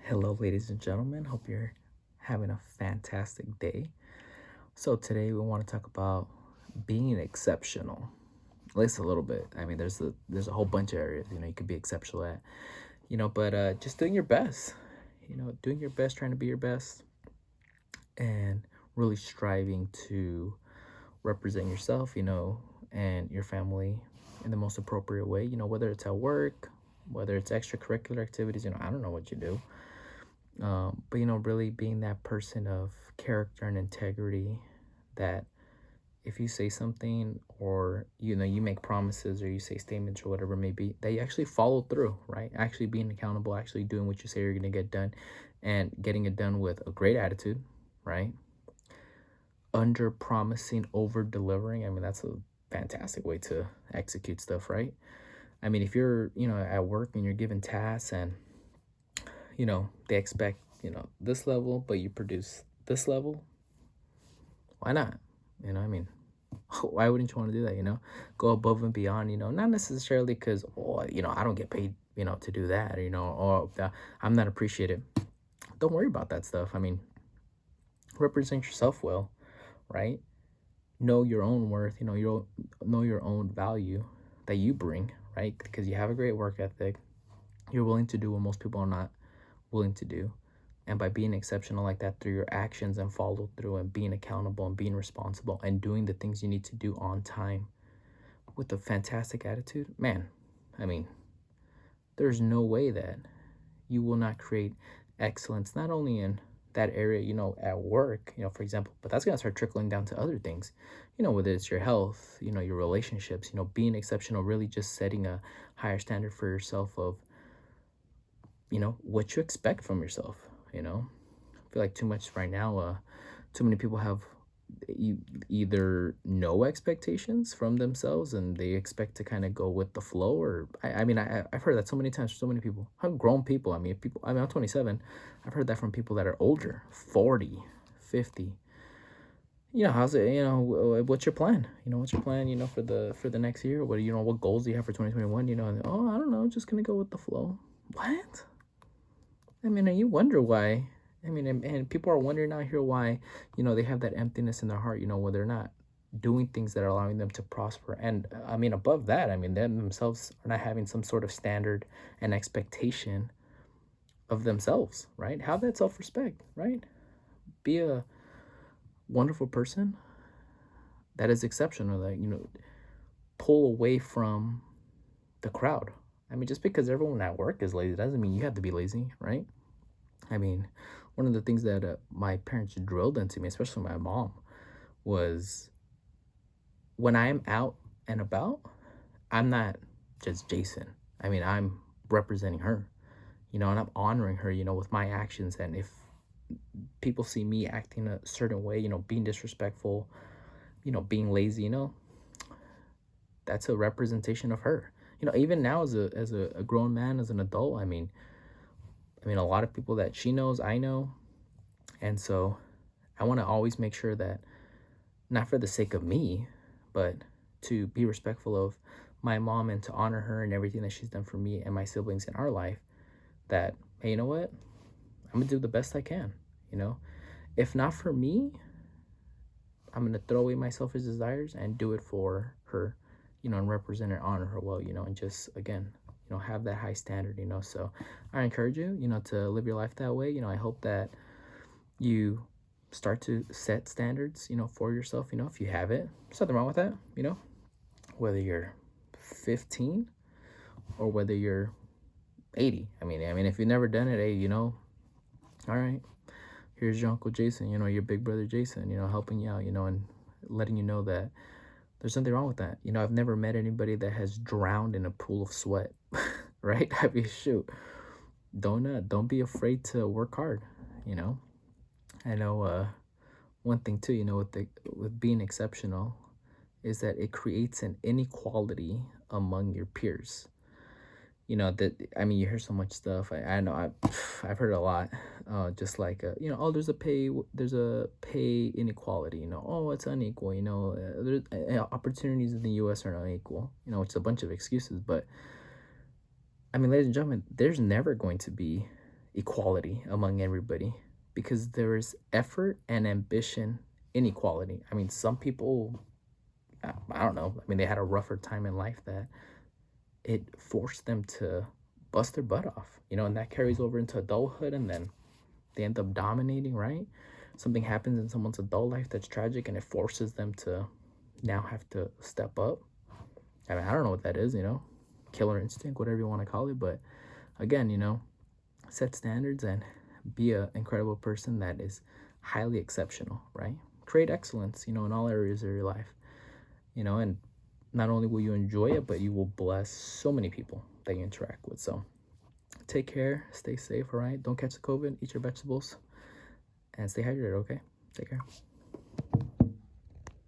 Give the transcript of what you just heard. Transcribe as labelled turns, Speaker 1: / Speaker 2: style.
Speaker 1: Hello, ladies and gentlemen. Hope you're having a fantastic day. So, today we want to talk about being exceptional. At least a little bit. I mean, there's a whole bunch of areas you could be exceptional at. But just doing your best. Doing your best, trying to be your best, and really striving to represent yourself. And your family in the most appropriate way. Whether it's at work, whether it's extracurricular activities. I don't know what you do. But really being that person of character and integrity that if you say something or you make promises or you say statements or whatever it may be, that you actually follow through, right? Actually being accountable, actually doing what you say you're gonna get done and getting it done with a great attitude, right? Under promising, over delivering. I mean, that's a fantastic way to execute stuff, right? I mean, if you're, at work and you're given tasks and they expect, this level, but you produce this level, why not? I mean, why wouldn't you want to do that, Go above and beyond, not necessarily because, I don't get paid, to do that, or that I'm not appreciated. Don't worry about that stuff. I mean, represent yourself well, right? Know your own worth, know your own value that you bring, right? Because you have a great work ethic. You're willing to do what most people are not willing to do. And by being exceptional like that through your actions and follow through and being accountable and being responsible and doing the things you need to do on time with a fantastic attitude, man, I mean, there's no way that you will not create excellence, not only in that area, at work, for example, but that's going to start trickling down to other things, whether it's your health, your relationships, being exceptional, really just setting a higher standard for yourself of, what you expect from yourself, I feel like too much right now, too many people have either no expectations from themselves and they expect to kind of go with the flow, or I've heard that so many times from so many people, grown people. I'm 27. I've heard that from people that are older, 40, 50. How's it, what's your plan, what's your plan, for the next year? What goals do you have for 2021? And, oh, I don't know, just gonna go with the flow. What? I mean, and you wonder why. I mean, and people are wondering out here why, they have that emptiness in their heart, where they're not doing things that are allowing them to prosper. And I mean, above that, I mean, them themselves are not having some sort of standard and expectation of themselves, right? Have that self respect, right? Be a wonderful person that is exceptional, that, pull away from the crowd. I mean, just because everyone at work is lazy doesn't mean you have to be lazy, right? I mean, one of the things that my parents drilled into me, especially my mom, was when I'm out and about, I'm not just Jason. I mean, I'm representing her, and I'm honoring her, with my actions. And if people see me acting a certain way, being disrespectful, being lazy, that's a representation of her. Even now as a grown man, as an adult, I mean, a lot of people that she knows, I know. And so I want to always make sure that, not for the sake of me, but to be respectful of my mom and to honor her and everything that she's done for me and my siblings in our life, that, hey, you know what? I'm going to do the best I can, If not for me, I'm going to throw away my selfish desires and do it for her, and represent and honor her well, and just, again, have that high standard, So I encourage you, to live your life that way. I hope that you start to set standards, for yourself, if you have it. There's nothing wrong with that, whether you're 15 or whether you're 80. I mean, if you've never done it, hey, all right, here's your Uncle Jason, your big brother Jason, helping you out, and letting you know that there's nothing wrong with that. I've never met anybody that has drowned in a pool of sweat, right? I mean, shoot, don't be afraid to work hard, I know one thing too, with being exceptional is that it creates an inequality among your peers. That, I mean, you hear so much stuff. I know I've heard a lot, just like, oh, there's a pay inequality, oh, it's unequal, there's opportunities in the US are unequal, it's a bunch of excuses. But I mean, ladies and gentlemen, there's never going to be equality among everybody, because there is effort and ambition in equality. I mean, some people, I don't know, I mean, they had a rougher time in life that it forced them to bust their butt off, and that carries over into adulthood, and then they end up dominating, right? Something happens in someone's adult life that's tragic and it forces them to now have to step up. I mean, I don't know what that is, killer instinct, whatever you want to call it. But again, set standards and be an incredible person that is highly exceptional, right? Create excellence, in all areas of your life, and not only will you enjoy it, but you will bless so many people that you interact with. So take care, stay safe, all right? Don't catch the COVID, eat your vegetables, and stay hydrated, okay? Take care.